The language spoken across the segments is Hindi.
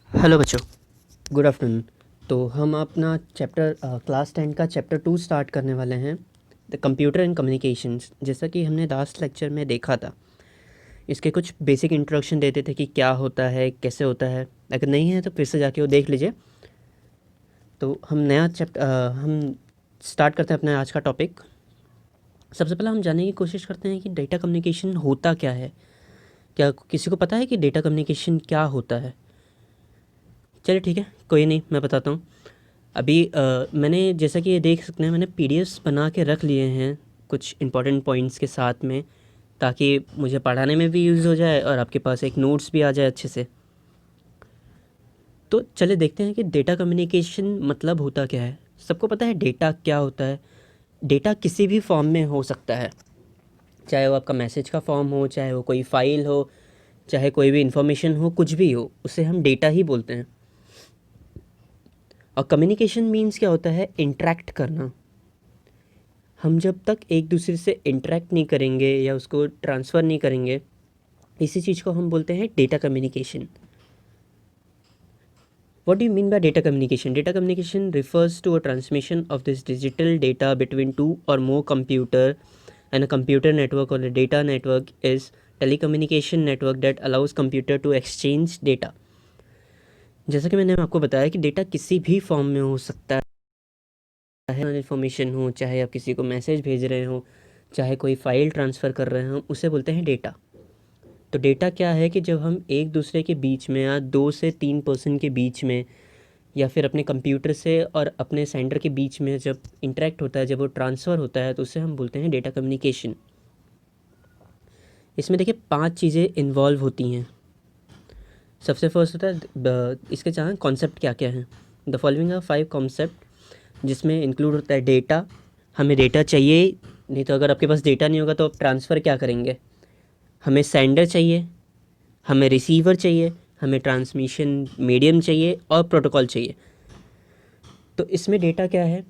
हेलो बच्चों, गुड आफ्टरनून। तो हम अपना चैप्टर क्लास 10 का चैप्टर 2 स्टार्ट करने वाले हैं, द कंप्यूटर एंड कम्युनिकेशंस। जैसा कि हमने लास्ट लेक्चर में देखा था, इसके कुछ बेसिक इंट्रोडक्शन देते थे कि क्या होता है, कैसे होता है। अगर नहीं है तो फिर से जाके वो देख लीजिए। तो हम नया चैप्टर हम स्टार्ट करते हैं अपना आज का टॉपिक। सबसे पहले हम जानने की कोशिश करते हैं कि डेटा कम्युनिकेशन होता क्या है। क्या किसी को पता है कि डेटा कम्युनिकेशन क्या होता है? चलिए ठीक है, कोई नहीं, मैं बताता हूँ। अभी मैंने, जैसा कि ये देख सकते हैं, मैंने पीडीएफ्स बना के रख लिए हैं कुछ इंपॉर्टेंट पॉइंट्स के साथ में, ताकि मुझे पढ़ाने में भी यूज़ हो जाए और आपके पास एक नोट्स भी आ जाए अच्छे से। तो चलिए देखते हैं कि डेटा कम्युनिकेशन मतलब होता क्या है। सबको पता है डेटा क्या होता है। डेटा किसी भी फॉर्म में हो सकता है, चाहे वो आपका मैसेज का फॉर्म हो, चाहे वो कोई फाइल हो, चाहे कोई भी इंफॉर्मेशन हो, कुछ भी हो, उसे हम डेटा ही बोलते हैं। और कम्युनिकेशन मीन्स क्या होता है? इंटरेक्ट करना। हम जब तक एक दूसरे से इंटरेक्ट नहीं करेंगे या उसको ट्रांसफ़र नहीं करेंगे, इसी चीज़ को हम बोलते हैं data communication. What do you mean by data communication? Data communication refers to a transmission of this digital data between two or more computer, and a computer network or a data network is telecommunication network that allows computer to exchange data. जैसा कि मैंने आपको बताया कि डेटा किसी भी फॉर्म में हो सकता है। इन्फॉर्मेशन हो, चाहे आप किसी को मैसेज भेज रहे हो, चाहे कोई फाइल ट्रांसफ़र कर रहे हो, उसे बोलते हैं डेटा। तो डेटा क्या है कि जब हम एक दूसरे के बीच में या 2 से 3 पर्सन के बीच में, या फिर अपने कंप्यूटर से और अपने सेंडर के बीच में जब इंटरेक्ट होता है, जब वो ट्रांसफ़र होता है, तो उसे हम बोलते हैं डेटा कम्युनिकेशन। इसमें देखिए 5 चीज़ें इन्वॉल्व होती हैं। सबसे फर्स्ट होता है इसके चाहे कॉन्सेप्ट क्या क्या हैं। द फॉलोइंग आर 5 कॉन्सेप्ट, जिसमें इंक्लूड होता है डेटा। हमें डेटा चाहिए, नहीं तो अगर आपके पास डेटा नहीं होगा तो आप ट्रांसफ़र क्या करेंगे। हमें सेंडर चाहिए, हमें रिसीवर चाहिए, हमें ट्रांसमिशन मीडियम चाहिए और प्रोटोकॉल चाहिए। तो इसमें डेटा क्या है?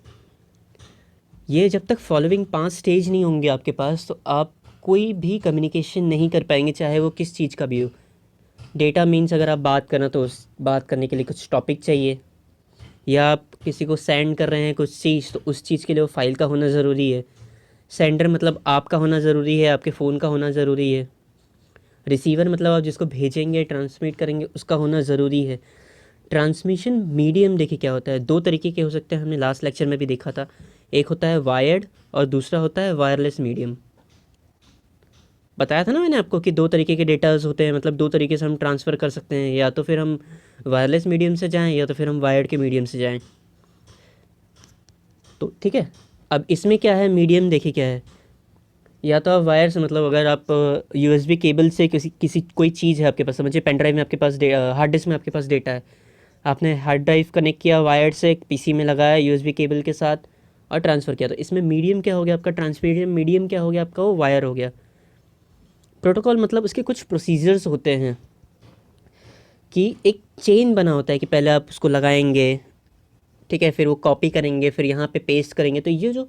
ये जब तक फॉलोइंग 5 स्टेज नहीं होंगे आपके पास, तो आप कोई भी कम्युनिकेशन नहीं कर पाएंगे, चाहे वो किस चीज़ का भी हो। डेटा मीन्स अगर आप बात करना, तो उस बात करने के लिए कुछ टॉपिक चाहिए, या आप किसी को सेंड कर रहे हैं कुछ चीज़, तो उस चीज़ के लिए वो फाइल का होना ज़रूरी है। सेंडर मतलब आपका होना ज़रूरी है, आपके फ़ोन का होना ज़रूरी है। रिसीवर मतलब आप जिसको भेजेंगे, ट्रांसमिट करेंगे, उसका होना ज़रूरी है। ट्रांसमिशन मीडियम देखिए क्या होता है, 2 तरीके के हो सकते हैं, हमने लास्ट लेक्चर में भी देखा था। एक होता है वायर्ड और दूसरा होता है वायरलेस मीडियम। बताया था ना मैंने आपको कि 2 तरीके के डेटाज होते हैं, मतलब 2 तरीके से हम ट्रांसफ़र कर सकते हैं, या तो फिर हम वायरलेस मीडियम से जाएं, या तो फिर हम वायर्ड के मीडियम से जाएं। तो ठीक है, अब इसमें क्या है, मीडियम देखिए क्या है। या तो आप वायर से, मतलब अगर आप यूएसबी केबल से किसी किसी कोई चीज़ है आपके पास, समझिए पेन ड्राइव में आपके पास हार्ड डिस्क में आपके पास डेटा है, आपने हार्ड ड्राइव कनेक्ट किया वायर्ड से, पीसी में लगाया यूएसबी केबल के साथ और ट्रांसफ़र किया। तो इसमें मीडियम क्या हो गया आपका? ट्रांसमीडियम मीडियम क्या हो गया आपका? वो वायर हो गया। प्रोटोकॉल मतलब उसके कुछ प्रोसीजर्स होते हैं कि एक चेन बना होता है कि पहले आप उसको लगाएंगे, ठीक है, फिर वो कॉपी करेंगे, फिर यहाँ पे पेस्ट करेंगे। तो ये जो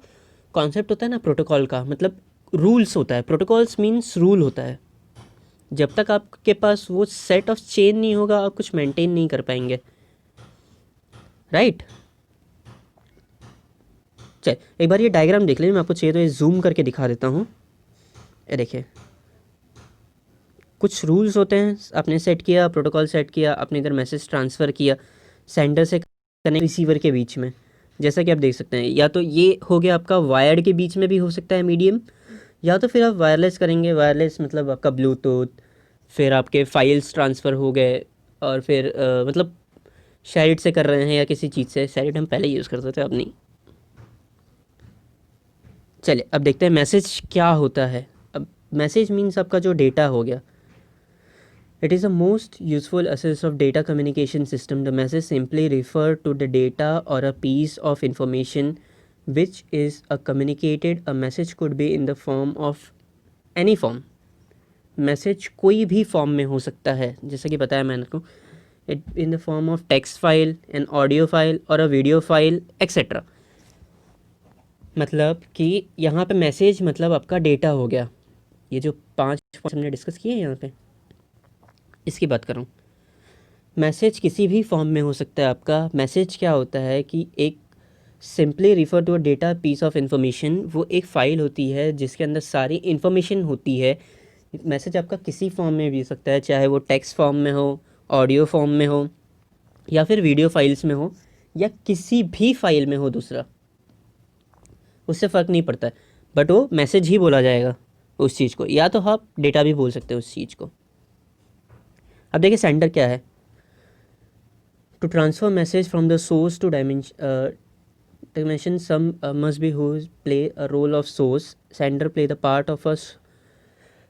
कॉन्सेप्ट होता है ना प्रोटोकॉल का, मतलब रूल्स होता है। प्रोटोकॉल्स मीन्स रूल होता है। जब तक आपके पास वो सेट ऑफ चेन नहीं होगा, आप कुछ मेंटेन नहीं कर पाएंगे, राइट। चल एक बार ये डायग्राम देख लीजिए, मैं आपको चाहिए तो ये जूम करके दिखा देता हूँ। ये देखिए, कुछ रूल्स होते हैं, आपने सेट किया, प्रोटोकॉल सेट किया, आपने इधर मैसेज ट्रांसफ़र किया सेंडर से कनेक्ट रिसीवर के बीच में। जैसा कि आप देख सकते हैं, या तो ये हो गया आपका वायर्ड के बीच में भी हो सकता है मीडियम, या तो फिर आप वायरलेस करेंगे। वायरलेस मतलब आपका ब्लूटूथ, फिर आपके फाइल्स ट्रांसफ़र हो गए, और फिर मतलब शैरिट से कर रहे हैं या किसी चीज़ से। शैरिट हम पहले यूज़ करते थे, अब नहीं। चलिए अब देखते हैं मैसेज क्या होता है। अब मैसेज मीन्स आपका जो डेटा हो गया। It is the most useful assist of data communication system. The message simply refer to the data or a piece of information which is communicated. A message could be in the form of any form. Message कोई भी फॉर्म में हो सकता है, जैसा कि बताया मैंने को, it in the form of text file, an audio file और अ वीडियो फाइल एक्सेट्रा। मतलब कि यहाँ पे मैसेज मतलब आपका डेटा हो गया। ये जो 5 पॉइंट्स हमने डिस्कस किए हैं यहाँ पे, इसकी बात कर रहा हूँ। मैसेज किसी भी फॉर्म में हो सकता है आपका। मैसेज क्या होता है कि एक simply refer to a data piece of information, वो एक फ़ाइल होती है जिसके अंदर सारी इन्फॉर्मेशन होती है। मैसेज आपका किसी फॉर्म में भी हो सकता है, चाहे वो टेक्स्ट फॉर्म में हो, ऑडियो फॉर्म में हो, या फिर वीडियो फाइल्स में हो, या किसी भी फाइल में हो दूसरा, उससे फ़र्क नहीं पड़ता है, बट वो मैसेज ही बोला जाएगा उस चीज़ को, या तो आप डेटा भी बोल सकते हो उस चीज़ को। अब देखिए सेंडर क्या है। To transfer message from the source to dimension, some must be who play a role of source. Sender play the part of a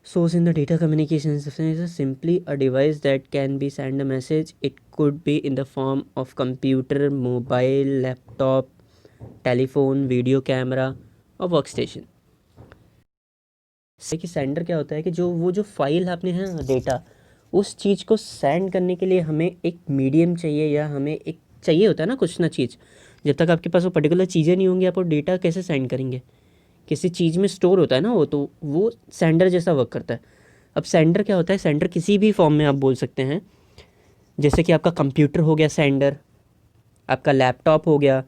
source in the data communication system. Is simply a device that can be send a message. It could be in the form of computer, mobile, laptop, telephone, video camera और वर्कस्टेशन। कि सेंडर क्या होता है कि जो फाइल आपने है डेटा, उस चीज़ को सेंड करने के लिए हमें एक मीडियम चाहिए, या हमें एक चाहिए होता है ना कुछ ना चीज़। जब तक आपके पास वो पर्टिकुलर चीज़ें नहीं होंगी, आप वो डेटा कैसे सेंड करेंगे? किसी चीज़ में स्टोर होता है ना वो, तो वो सेंडर जैसा वर्क करता है। अब सेंडर क्या होता है? सेंडर किसी भी फॉर्म में आप बोल सकते हैं, जैसे कि आपका कंप्यूटर हो गया सेंडर, आपका लैपटॉप हो गया,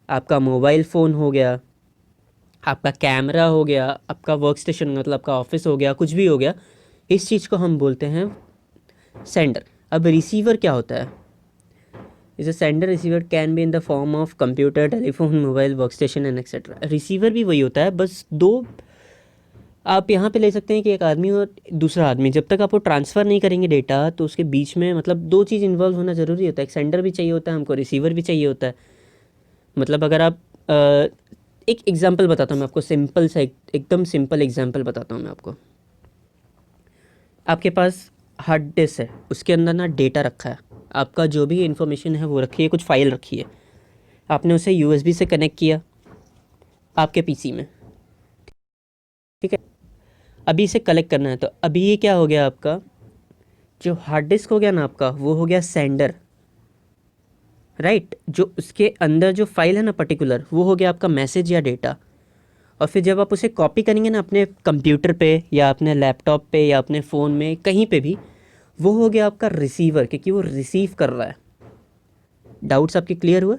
आपका मोबाइल फ़ोन हो गया, आपका कैमरा हो गया, आपका वर्क स्टेशन मतलब आपका ऑफिस हो गया, कुछ भी हो गया, इस चीज़ को हम बोलते हैं सेंडर। अब रिसीवर क्या होता है? इस sender receiver can be in the form of computer, telephone, mobile, work station and etcetera. Receiver भी वही होता है, बस दो आप यहाँ पे ले सकते हैं कि एक आदमी और दूसरा आदमी, जब तक आप वो ट्रांसफ़र नहीं करेंगे डेटा, तो उसके बीच में मतलब दो चीज़ इन्वॉल्व होना ज़रूरी होता है। एक सेंडर भी चाहिए होता है हमको, रिसीवर भी चाहिए होता है। मतलब अगर आप एक एग्जांपल बताता हूँ मैं आपको, सिंपल सा एकदम सिंपल एग्जांपल बताता हूँ मैं आपको। आपके पास हार्ड डिस्क है, उसके अंदर ना डेटा रखा है, आपका जो भी इंफॉर्मेशन है वो रखी है, कुछ फाइल रखी है, आपने उसे यूएसबी से कनेक्ट किया आपके पीसी में, ठीक है। अभी इसे कलेक्ट करना है, तो अभी ये क्या हो गया, आपका जो हार्ड डिस्क हो गया ना आपका, वो हो गया सेंडर, राइट। जो उसके अंदर जो फाइल है ना पर्टिकुलर, वो हो गया आपका मैसेज या डेटा। और फिर जब आप उसे कॉपी करेंगे ना अपने कंप्यूटर पे, या अपने लैपटॉप पे, या अपने फ़ोन में, कहीं पे भी, वो हो गया आपका रिसीवर, क्योंकि वो रिसीव कर रहा है। डाउट्स आपके क्लियर हुए?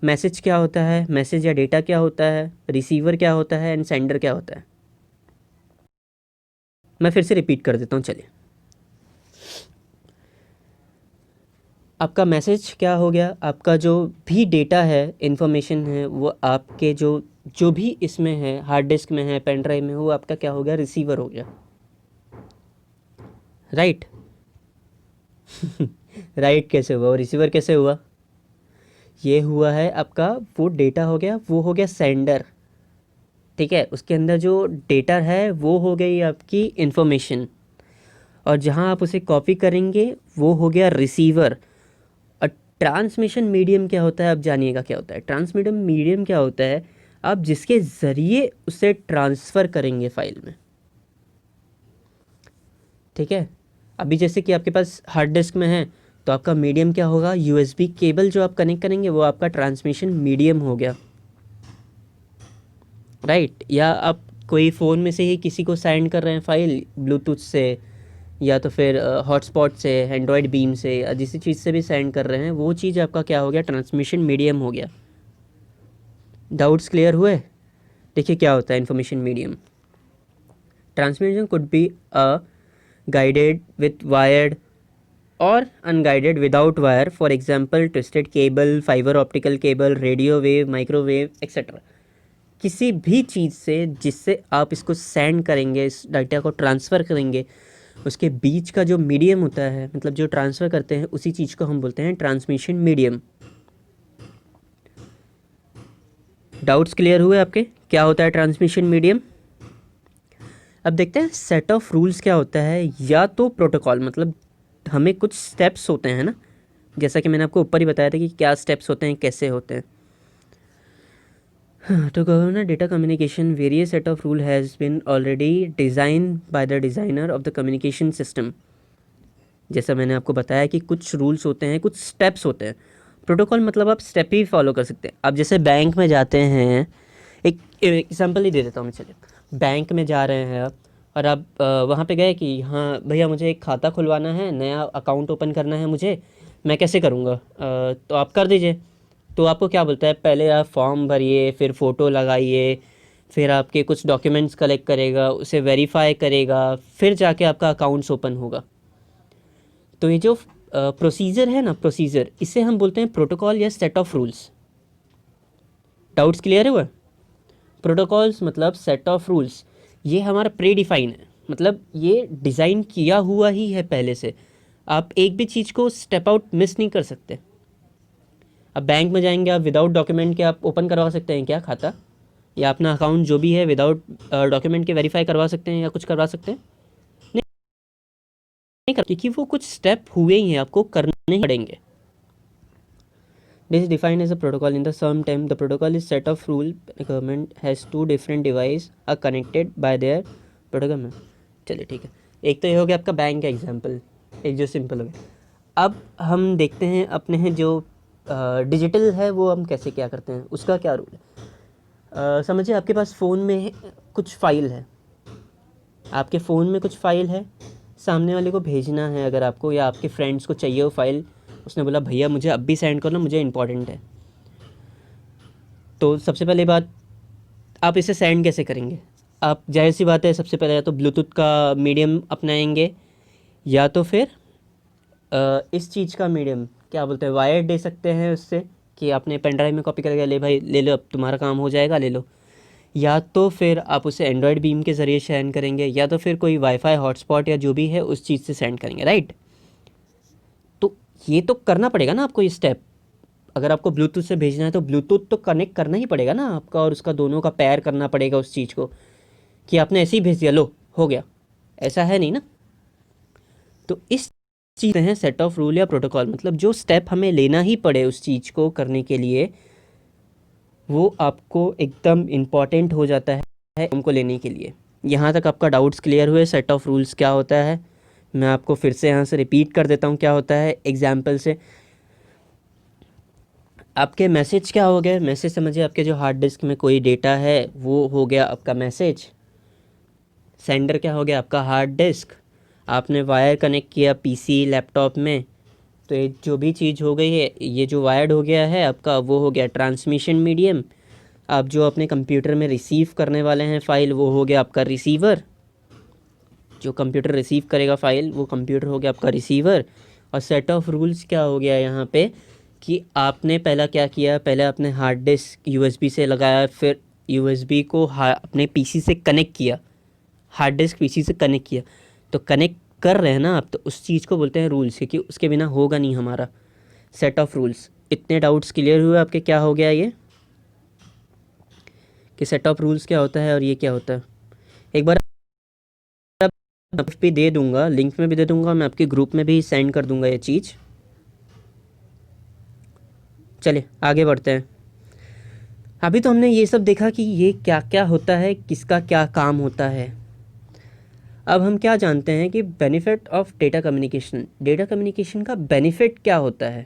मैसेज क्या होता है, मैसेज या डेटा क्या होता है, रिसीवर क्या होता है, एंड सेंडर क्या होता है? मैं फिर से रिपीट कर देता हूँ, चलिए। आपका मैसेज क्या हो गया? आपका जो भी डेटा है, इंफॉर्मेशन है, वो आपके जो जो भी इसमें है, हार्ड डिस्क में है, पेन ड्राइव में, वो आपका क्या हो गया? रिसीवर हो गया, राइट। राइट कैसे हुआ और रिसीवर कैसे हुआ? ये हुआ है आपका, वो डेटा हो गया, वो हो गया सेंडर, ठीक है। उसके अंदर जो डेटा है वो हो गई आपकी इंफॉर्मेशन, और जहाँ आप उसे कॉपी करेंगे वो हो गया रिसीवर। और ट्रांसमिशन मीडियम क्या होता है, आप जानिएगा क्या होता है। ट्रांसमिशन मीडियम क्या होता है? आप जिसके ज़रिए उसे ट्रांसफ़र करेंगे फाइल में, ठीक है। अभी जैसे कि आपके पास हार्ड डिस्क में है, तो आपका मीडियम क्या होगा? यूएसबी केबल जो आप कनेक्ट करेंगे वो आपका ट्रांसमिशन मीडियम हो गया, राइट। या आप कोई फ़ोन में से ही किसी को सेंड कर रहे हैं फाइल ब्लूटूथ से, या तो फिर हॉटस्पॉट से, एंड्रॉयड बीम से, या जिस चीज़ से भी सेंड कर रहे हैं, वो चीज़ आपका क्या हो गया? ट्रांसमिशन मीडियम हो गया। डाउट्स क्लियर हुए? देखिए क्या होता है information medium. Transmission could be a guided with wired or unguided without wire, for example twisted cable, fiber optical cable, radio wave, microwave etc। किसी भी चीज़ से जिससे आप इसको सेंड करेंगे, इस डाटा को ट्रांसफ़र करेंगे, उसके बीच का जो मीडियम होता है, मतलब जो ट्रांसफ़र करते हैं, उसी चीज़ को हम बोलते हैं ट्रांसमिशन मीडियम। डाउट्स क्लियर हुए आपके? क्या होता है ट्रांसमिशन मीडियम? अब देखते हैं सेट ऑफ रूल्स क्या होता है, या तो प्रोटोकॉल, मतलब हमें कुछ स्टेप्स होते हैं ना, जैसा कि मैंने आपको ऊपर ही बताया था कि क्या स्टेप्स होते हैं, कैसे होते हैं। तो governor data communication various set of rule has been already design by the designer of the communication system. जैसा मैंने आपको बताया कि कुछ रूल्स होते हैं, कुछ स्टेप्स होते हैं। प्रोटोकॉल मतलब आप स्टेप ही फॉलो कर सकते हैं। आप जैसे बैंक में जाते हैं, एक एग्जांपल ही दे देता हूँ मैं, चलिए। बैंक में जा रहे हैं आप, और आप वहाँ पे गए कि हाँ भैया मुझे एक खाता खुलवाना है, नया अकाउंट ओपन करना है मुझे, मैं कैसे करूँगा? तो आप कर दीजिए। तो आपको क्या बोलता है, पहले आप फॉर्म भरिए, फिर फ़ोटो लगाइए, फिर आपके कुछ डॉक्यूमेंट्स कलेक्ट करेगा, उसे वेरीफाई करेगा, फिर जाके आपका अकाउंट्स ओपन होगा। तो ये जो प्रोसीजर है ना, प्रोसीजर, इसे हम बोलते हैं प्रोटोकॉल या set of rules. Doubts clear हुआ? प्रोटोकॉल्स मतलब सेट ऑफ रूल्स, ये हमारा प्री डिफाइन है, मतलब ये डिज़ाइन किया हुआ ही है पहले से। आप एक भी चीज़ को स्टेप आउट मिस नहीं कर सकते। अब बैंक में जाएंगे, आप विदाउट डॉक्यूमेंट के आप ओपन करवा सकते हैं क्या खाता, या अपना अकाउंट जो भी है विदाउट डॉक्यूमेंट के वेरीफाई करवा सकते हैं या कुछ करवा सकते हैं? नहीं, नहीं कर, क्योंकि वो कुछ स्टेप हुए ही हैं, आपको करने ही पड़ेंगे। This is defined as a protocol. In the same time, the protocol is set of rule. The government has two different devices are connected by their protocol में। चलिए ठीक है, एक तो ये हो गया आपका बैंक का एग्जांपल, एक जो सिंपल हो गया। अब हम देखते हैं अपने जो डिजिटल है वो हम कैसे क्या करते हैं, उसका क्या रूल है। समझिए आपके पास फ़ोन में कुछ फ़ाइल है, आपके फ़ोन में कुछ फ़ाइल है, सामने वाले को भेजना है अगर आपको, या आपके फ्रेंड्स को चाहिए वो फ़ाइल, उसने बोला भैया मुझे अब भी सेंड करो, मुझे इंपॉर्टेंट है। तो सबसे पहले बात, आप इसे सेंड कैसे करेंगे? आप जाहिर सी बात है सबसे पहले या तो ब्लूटूथ का मीडियम अपनाएंगे, या तो फिर इस चीज़ का मीडियम क्या बोलते हैं, वायर दे सकते हैं उससे, कि आपने पेन ड्राइव में कॉपी करके ले भाई ले लो, अब तुम्हारा काम हो जाएगा, ले लो। या तो फिर आप उसे एंड्रॉयड बीम के ज़रिए सेंड करेंगे, या तो फिर कोई वाईफाई हॉटस्पॉट या जो भी है उस चीज़ से सेंड करेंगे, राइट? तो ये तो करना पड़ेगा ना आपको ये स्टेप। अगर आपको ब्लूटूथ से भेजना है तो ब्लूटूथ तो कनेक्ट करना ही पड़ेगा ना आपका, और उसका दोनों का पैर करना पड़ेगा उस चीज़ को, कि आपने ऐसे ही भेज दिया लो हो गया, ऐसा है नहीं ना। तो इस चीज़ है सेट ऑफ रूल या प्रोटोकॉल, मतलब जो स्टेप हमें लेना ही पड़े उस चीज़ को करने के लिए, वो आपको एकदम इम्पॉर्टेंट हो जाता है उनको लेने के लिए। यहाँ तक आपका डाउट्स क्लियर हुए सेट ऑफ रूल्स क्या होता है? मैं आपको फिर से यहाँ से रिपीट कर देता हूँ क्या होता है एग्जाम्पल से। आपके मैसेज क्या हो गए, मैसेज समझिए आपके जो हार्ड डिस्क में कोई डेटा है वो हो गया आपका मैसेज। सेंडर क्या हो गया आपका हार्ड डिस्क। आपने वायर कनेक्ट किया पीसी लैपटॉप में, तो ये जो भी चीज़ हो गई है, ये जो वायर्ड हो गया है आपका, वो हो गया ट्रांसमिशन मीडियम। आप जो अपने कंप्यूटर में रिसीव करने वाले हैं फ़ाइल, वो हो गया आपका रिसीवर। जो कंप्यूटर रिसीव करेगा फ़ाइल वो कंप्यूटर हो गया आपका रिसीवर। और सेट ऑफ रूल्स क्या हो गया यहाँ पे, कि आपने पहला क्या किया, पहले आपने हार्ड डिस्क यूएसबी से लगाया, फिर यूएसबी को अपने पीसी से कनेक्ट किया, हार्ड डिस्क पीसी से कनेक्ट किया। तो कनेक्ट कर रहे हैं ना आप, तो उस चीज़ को बोलते हैं रूल्स, क्योंकि उसके बिना होगा नहीं हमारा सेट ऑफ रूल्स। इतने डाउट्स क्लियर हुए आपके क्या हो गया ये, कि सेट ऑफ रूल्स क्या होता है और ये क्या होता है? एक बार भी दे दूंगा, लिंक में भी दे दूंगा, मैं आपके ग्रुप में भी सेंड कर दूंगा ये चीज़। चलिए आगे बढ़ते हैं। अभी तो हमने ये सब देखा कि ये क्या क्या होता है, किसका क्या काम होता है। अब हम क्या जानते हैं कि benefit of data communication, data communication का बेनिफिट क्या होता है।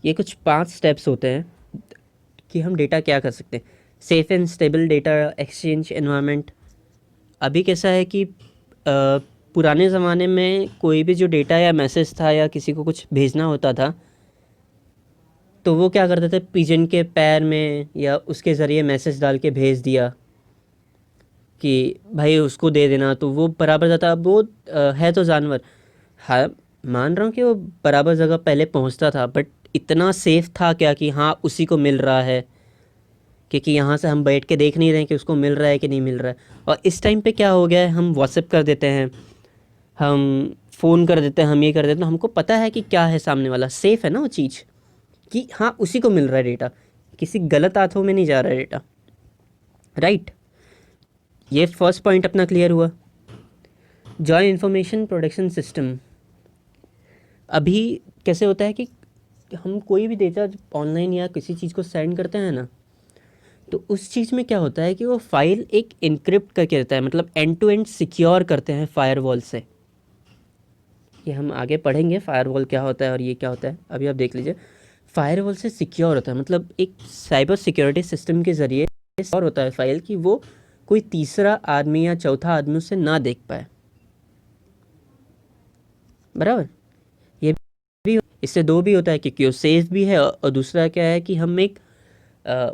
ये कुछ 5 स्टेप्स होते हैं कि हम डेटा क्या कर सकते हैं। Safe and stable data exchange environment. अभी कैसा है कि पुराने ज़माने में कोई भी जो डेटा या मैसेज था या किसी को कुछ भेजना होता था, तो वो क्या करते थे, पिजन के पैर में या उसके ज़रिए मैसेज डाल के भेज दिया कि भाई उसको दे देना, तो वो बराबर जाता। अब वो है तो जानवर, हाँ मान रहा हूँ कि वो बराबर जगह पहले पहुँचता था, बट इतना सेफ था क्या कि हाँ उसी को मिल रहा है, क्योंकि यहाँ से हम बैठ के देख नहीं रहे हैं कि उसको मिल रहा है कि नहीं मिल रहा है। और इस टाइम पे क्या हो गया है, हम व्हाट्सएप कर देते हैं, हम फ़ोन कर देते हैं, हम ये कर देते हैं, तो हमको पता है कि क्या है सामने वाला, सेफ़ है ना वो चीज़, कि हाँ उसी को मिल रहा है डेटा, किसी गलत हाथों में नहीं जा रहा है डेटा, राइट? ये फर्स्ट पॉइंट अपना क्लियर हुआ। Joint information protection system. अभी कैसे होता है कि हम कोई भी डेटा ऑनलाइन या किसी चीज़ को सेंड करते हैं ना, तो उस चीज़ में क्या होता है कि वो फाइल एक इनक्रिप्ट करके रहता है, मतलब एंड टू एंड सिक्योर करते हैं फायरवॉल से। ये हम आगे पढ़ेंगे फायरवॉल क्या होता है और ये क्या होता है, अभी आप देख लीजिए। फायरवॉल से सिक्योर होता है, मतलब एक साइबर सिक्योरिटी सिस्टम के ज़रिए सिक्योर होता है फाइल, कि वो कोई तीसरा आदमी या चौथा आदमी उसे ना देख पाए, बराबर। ये भी, इससे दो भी होता है क्योंकि वो सेफ भी है, और दूसरा क्या है कि हम एक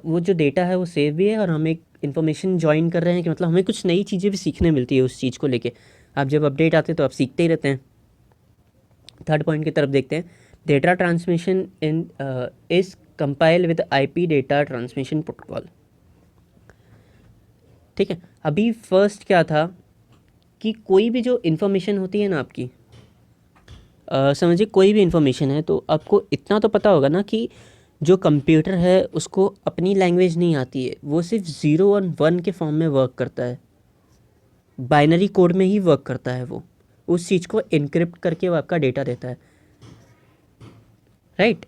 वो जो डेटा है वो सेफ भी है, और हम एक इन्फॉर्मेशन ज्वाइन कर रहे हैं कि मतलब हमें कुछ नई चीज़ें भी सीखने मिलती है उस चीज़ को लेके। आप जब अपडेट आते हैं तो आप सीखते ही रहते हैं। थर्ड पॉइंट की तरफ देखते हैं। Data transmission in is compile with IP data transmission protocol. ठीक है, अभी फर्स्ट क्या था कि कोई भी जो इन्फॉर्मेशन होती है ना आपकी, समझिए कोई भी इन्फॉर्मेशन है तो आपको इतना तो पता होगा ना कि जो कंप्यूटर है उसको अपनी लैंग्वेज नहीं आती है, वो सिर्फ 0 और 1 के फॉर्म में वर्क करता है, बाइनरी कोड में ही वर्क करता है। वो उस चीज़ को इनक्रिप्ट करके वो आपका डेटा देता है, राइट।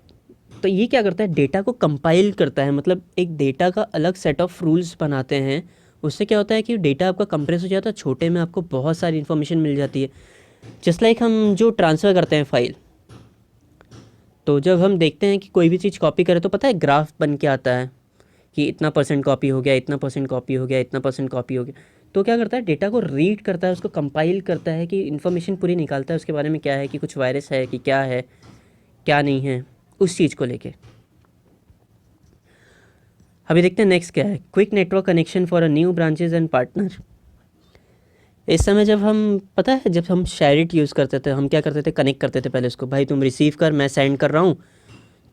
तो ये क्या करता है, डेटा को कंपाइल करता है, मतलब एक डेटा का अलग सेट ऑफ रूल्स बनाते हैं। उससे क्या होता है कि डेटा आपका कंप्रेस हो जाता है, छोटे में आपको बहुत सारी इन्फॉर्मेशन मिल जाती है। जस्ट लाइक हम जो ट्रांसफ़र करते हैं फाइल, तो जब हम देखते हैं कि कोई भी चीज़ कॉपी करें तो पता है ग्राफ बन के आता है कि इतना परसेंट कॉपी हो गया, इतना परसेंट कॉपी हो गया, इतना परसेंट कॉपी हो गया। तो क्या करता है, डेटा को रीड करता है, उसको कंपाइल करता है कि इन्फॉर्मेशन पूरी निकालता है उसके बारे में, क्या है कि कुछ वायरस है कि क्या है क्या नहीं है, उस चीज़ को लेके। अभी देखते हैं नेक्स्ट क्या है, quick network connection for a new branches and partner. इस समय जब हम, पता है जब हम शेयरिट यूज़ करते थे, हम क्या करते थे, कनेक्ट करते थे पहले उसको, भाई तुम रिसीव कर, मैं सेंड कर रहा हूँ,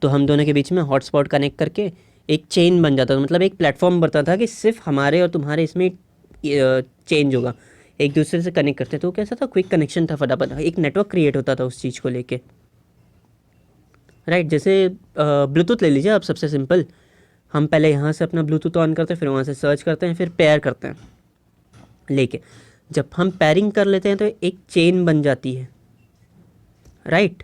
तो हम दोनों के बीच में हॉटस्पॉट कनेक्ट करके एक चेन बन जाता था, मतलब एक प्लेटफॉर्म बनता था कि सिर्फ हमारे और तुम्हारे इसमें चेंज होगा, एक दूसरे से कनेक्ट करते। तो कैसा था, क्विक कनेक्शन था, फटाफट एक नेटवर्क क्रिएट होता था उस चीज़ को लेके, राइट। जैसे ब्लूटूथ ले लीजिए आप, सबसे सिंपल, हम पहले यहाँ से अपना ब्लूटूथ ऑन करते हैं, फिर वहाँ से सर्च करते हैं, फिर पेयर करते हैं लेके। जब हम पेयरिंग कर लेते हैं तो एक चेन बन जाती है, राइट,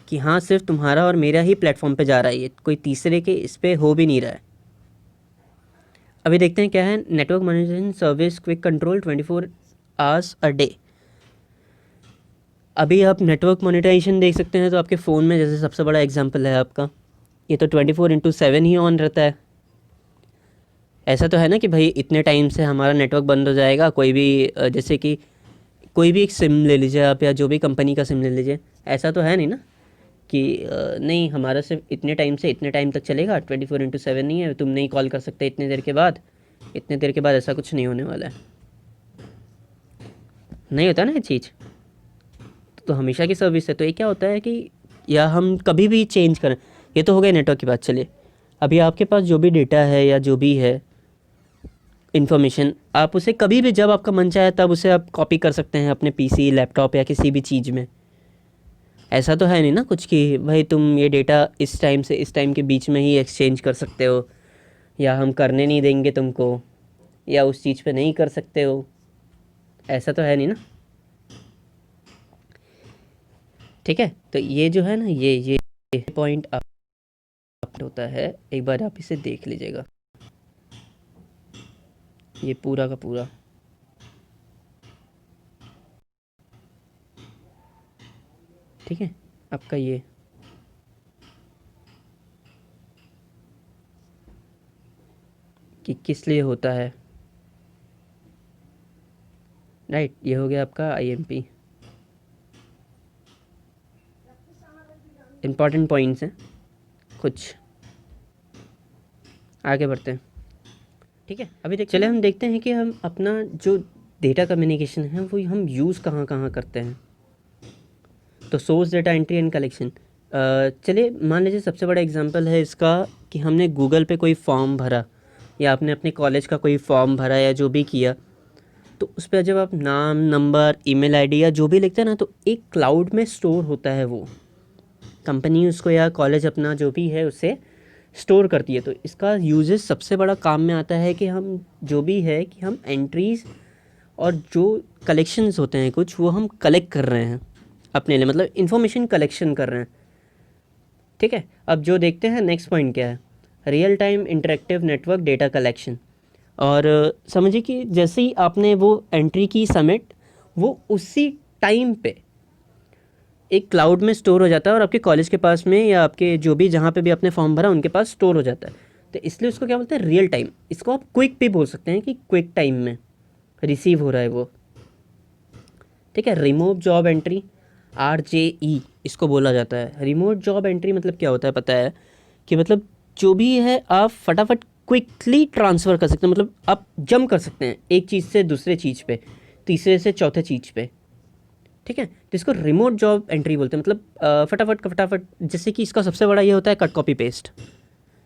कि हाँ सिर्फ तुम्हारा और मेरा ही प्लेटफॉर्म पे जा रहा है, ये कोई तीसरे के इस पे हो भी नहीं रहा है। अभी देखते हैं क्या है, network management service quick control 24 hours a day. अभी आप नेटवर्क मोनेटाइजेशन देख सकते हैं, तो आपके फ़ोन में जैसे सबसे बड़ा एग्जांपल है आपका, ये तो 24/7 ही ऑन रहता है। ऐसा तो है ना कि भाई इतने टाइम से हमारा नेटवर्क बंद हो जाएगा, कोई भी जैसे कि कोई भी एक सिम ले लीजिए आप, या जो भी कंपनी का सिम ले लीजिए, ऐसा तो है नहीं ना कि नहीं हमारा सिर्फ इतने टाइम से इतने टाइम तक चलेगा, 24/7 नहीं है, तुम नहीं कॉल कर सकते इतने देर के बाद, इतने देर के बाद, ऐसा कुछ नहीं होने वाला है, नहीं होता ना ये चीज़। तो हमेशा की सर्विस है, तो ये क्या होता है कि या हम कभी भी चेंज करें, ये तो हो गया नेटवर्क की बात। चलिए अभी आपके पास जो भी डेटा है या जो भी है इन्फॉर्मेशन, आप उसे कभी भी जब आपका मन चाहे तब उसे आप कॉपी कर सकते हैं अपने पीसी, लैपटॉप या किसी भी चीज़ में। ऐसा तो है नहीं ना कुछ कि भाई तुम ये डेटा इस टाइम से इस टाइम के बीच में ही एक्सचेंज कर सकते हो, या हम करने नहीं देंगे तुमको, या उस चीज़ पे नहीं कर सकते हो, ऐसा तो है नहीं ना। ठीक है, तो ये जो है ना, ये पॉइंट अप होता है, एक बार आप इसे देख लीजिएगा, ये पूरा का पूरा। ठीक है, आपका ये कि किस लिए होता है, राइट, ये हो गया आपका आईएमपी। इम्पॉर्टेंट पॉइंट्स हैं कुछ, आगे बढ़ते हैं। ठीक है, अभी चले हम देखते हैं कि हम अपना जो डेटा कम्युनिकेशन है वो हम यूज़ कहाँ कहाँ करते हैं। तो source data entry and collection, चलिए मान लीजिए सबसे बड़ा एग्जांपल है इसका कि हमने गूगल पे कोई फॉर्म भरा, या आपने अपने कॉलेज का कोई फॉर्म भरा या जो भी किया, तो उस पर जब आप नाम, नंबर, ईमेल आईडी या जो भी लिखते हैं ना, तो एक क्लाउड में स्टोर होता है, वो कंपनी उसको या कॉलेज अपना जो भी है उसे स्टोर करती है। तो इसका यूजेस सबसे बड़ा काम में आता है कि हम जो भी है कि हम एंट्रीज़ और जो कलेक्शंस होते हैं कुछ, वो हम कलेक्ट कर रहे हैं अपने लिए, मतलब इन्फॉर्मेशन कलेक्शन कर रहे हैं। ठीक है, अब जो देखते हैं नेक्स्ट पॉइंट क्या है, real time interactive network data collection. और समझिए कि जैसे ही आपने वो एंट्री की सबमिट, वो उसी टाइम पे एक क्लाउड में स्टोर हो जाता है, और आपके कॉलेज के पास में या आपके जो भी जहाँ पे भी आपने फॉर्म भरा उनके पास स्टोर हो जाता है। तो इसलिए उसको क्या बोलते हैं, रियल टाइम। इसको आप क्विक भी बोल सकते हैं कि क्विक टाइम में, रिसीव हो रहा है वो, ठीक है। रिमोट जॉब एंट्री, RJE इसको बोला जाता है। रिमोट जॉब एंट्री मतलब क्या होता है पता है, कि मतलब जो भी है आप फटाफट क्विकली ट्रांसफ़र कर सकते हैं, मतलब आप जंप कर सकते हैं एक चीज़ से दूसरे चीज़ पे, तीसरे से चौथे चीज़ पे, ठीक है। तो इसको रिमोट जॉब एंट्री बोलते हैं, मतलब फटाफट का फटाफट। जैसे कि इसका सबसे बड़ा ये होता है कट कॉपी पेस्ट,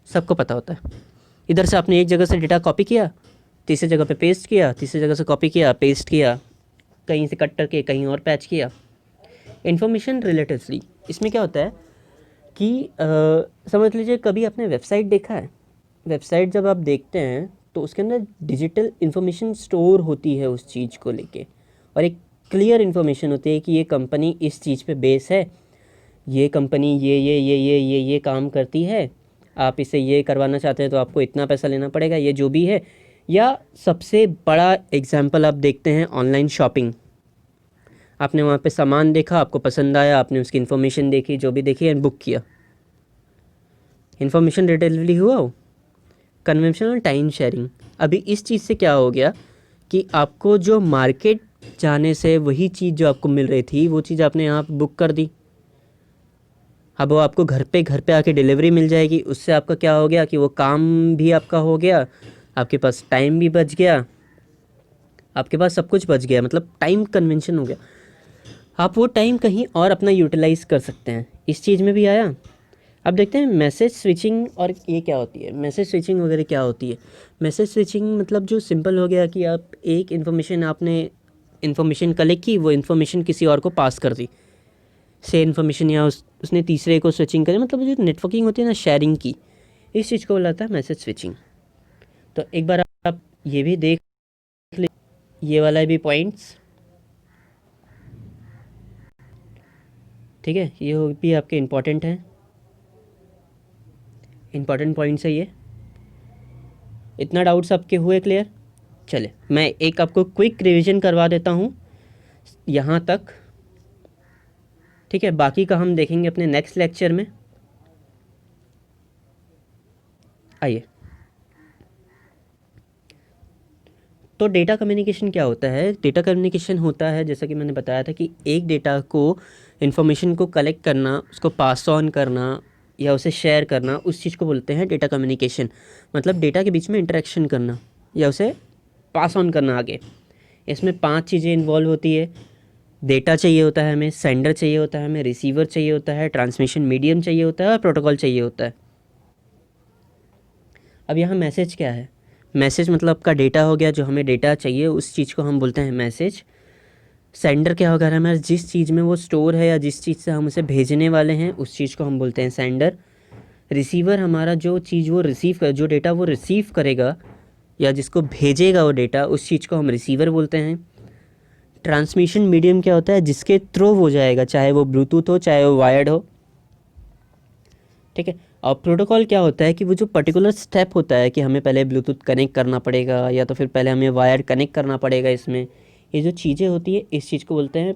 सबको पता होता है। इधर से आपने एक जगह से डेटा कॉपी किया, तीसरी जगह पे पेस्ट किया, तीसरी जगह से कॉपी किया, पेस्ट किया, कहीं से कट करके कहीं और पैच किया। इन्फॉर्मेशन रिलेटिवली इसमें क्या होता है कि समझ लीजिए कभी आपने वेबसाइट देखा है, वेबसाइट जब आप देखते हैं तो उसके अंदर डिजिटल इन्फॉर्मेशन स्टोर होती है उस चीज़ को लेके, और एक क्लियर इन्फॉर्मेशन होती है कि ये कंपनी इस चीज़ पे बेस है, ये कंपनी ये काम करती है, आप इसे ये करवाना चाहते हैं तो आपको इतना पैसा लेना पड़ेगा, ये जो भी है। या सबसे बड़ा एग्जांपल आप देखते हैं ऑनलाइन शॉपिंग, आपने वहाँ पे सामान देखा, आपको पसंद आया, आपने उसकी इन्फॉर्मेशन देखी, जो भी देखी एंड बुक किया, इन्फॉर्मेशन रिलेटिवली हुआ हो। कन्वेंशनल टाइम शेयरिंग, अभी इस चीज़ से क्या हो गया कि आपको जो मार्केट जाने से वही चीज़ जो आपको मिल रही थी वो चीज़ आपने यहाँ बुक कर दी, अब वो आपको घर पे आके डिलीवरी मिल जाएगी। उससे आपका क्या हो गया कि वो काम भी आपका हो गया, आपके पास टाइम भी बच गया, आपके पास सब कुछ बच गया, मतलब टाइम कन्वेंशन हो गया। आप वो टाइम कहीं और अपना यूटिलाइज़ कर सकते हैं, इस चीज़ में भी आया। अब देखते हैं मैसेज स्विचिंग, और ये क्या होती है मैसेज स्विचिंग वगैरह क्या होती है। मैसेज स्विचिंग मतलब जो सिंपल हो गया कि आप एक इन्फॉर्मेशन, आपने इन्फॉर्मेशन कलेक्ट की, वो इन्फॉर्मेशन किसी और को पास कर दी, से इन्फॉर्मेशन, या उसने तीसरे को स्विचिंग करी, मतलब जो नेटवर्किंग होती है ना शेयरिंग की, इस चीज़ को बोला जाता है मैसेज स्विचिंग। तो एक बार आप ये भी देख ले, ये वाला भी पॉइंट्स, ठीक है, ये भी आपके इम्पॉर्टेंट हैं, इम्पॉर्टेंट पॉइंट्स है ये। इतना डाउट्स आपके हुए क्लियर? चले मैं एक आपको क्विक रिवीजन करवा देता हूँ यहाँ तक, ठीक है, बाकी का हम देखेंगे अपने नेक्स्ट लेक्चर में। आइए, तो डेटा कम्युनिकेशन क्या होता है। डेटा कम्युनिकेशन होता है, जैसा कि मैंने बताया था, कि एक डेटा को, इन्फॉर्मेशन को कलेक्ट करना, उसको पास ऑन करना या उसे शेयर करना, उस चीज़ को बोलते हैं डेटा कम्युनिकेशन। मतलब डेटा के बीच में इंटरेक्शन करना या उसे पास ऑन करना आगे। इसमें 5 चीज़ें इन्वॉल्व होती है। डेटा चाहिए होता है हमें, सेंडर चाहिए होता है हमें, रिसीवर चाहिए होता है, ट्रांसमिशन मीडियम चाहिए होता है, और प्रोटोकॉल चाहिए होता है। अब यहाँ मैसेज क्या है, मैसेज मतलब आपका डेटा हो गया, जो हमें डेटा चाहिए उस चीज़ को हम बोलते हैं मैसेज। सेंडर क्या होगा, हमारा जिस चीज़ में वो स्टोर है या जिस चीज़ से हम उसे भेजने वाले हैं उस चीज़ को हम बोलते हैं सेंडर। रिसीवर हमारा जो चीज़ वो रिसीव कर, जो डेटा वो रिसीव करेगा या जिसको भेजेगा वो डेटा, उस चीज़ को हम रिसीवर बोलते हैं। ट्रांसमिशन मीडियम क्या होता है, जिसके थ्रू वो जाएगा, चाहे वो ब्लूटूथ हो चाहे वो वायर्ड हो, ठीक है। और प्रोटोकॉल क्या होता है कि वो जो पर्टिकुलर स्टेप होता है कि हमें पहले ब्लूटूथ कनेक्ट करना पड़ेगा या तो फिर पहले हमें वायर कनेक्ट करना पड़ेगा, इसमें ये जो चीज़ें होती है इस चीज़ को बोलते हैं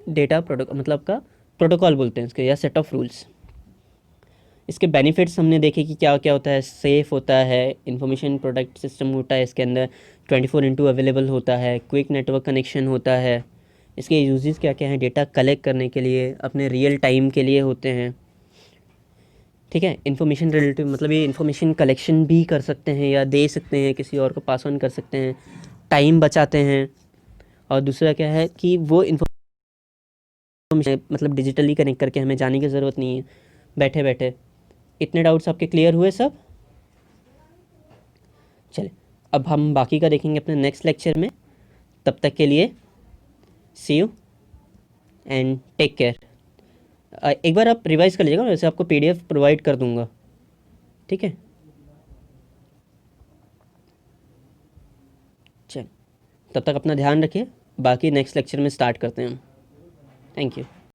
डेटा प्रोटोकॉल, मतलब का प्रोटोकॉल बोलते हैं इसके, या सेट ऑफ रूल्स। इसके बेनिफिट्स हमने देखे कि क्या क्या होता है, सेफ़ होता है, इंफॉर्मेशन प्रोटेक्ट सिस्टम होता है इसके अंदर, 24/2 अवेलेबल होता है, क्विक नेटवर्क कनेक्शन होता है। इसके यूजेस क्या क्या हैं, डेटा कलेक्ट करने के लिए, अपने रियल टाइम के लिए होते हैं, ठीक है। इन्फॉर्मेशन रिलेटिव मतलब ये इन्फॉर्मेशन कलेक्शन भी कर सकते हैं या दे सकते हैं, किसी और को पास ऑन कर सकते हैं, टाइम बचाते हैं। और दूसरा क्या है कि वो इन्फॉर्मेशन मतलब डिजिटली कनेक्ट करके हमें जाने की ज़रूरत नहीं है बैठे बैठे। इतने डाउट्स आपके क्लियर हुए सब? चले अब हम बाकी का देखेंगे अपने नेक्स्ट लेक्चर में। तब तक के लिए सी यू एंड टेक केयर। एक बार आप रिवाइज कर लीजिएगा, वैसे आपको PDF प्रोवाइड कर दूंगा, ठीक है। चल तब तक अपना ध्यान रखिए, बाकी नेक्स्ट लेक्चर में स्टार्ट करते हैं हम। Thank you.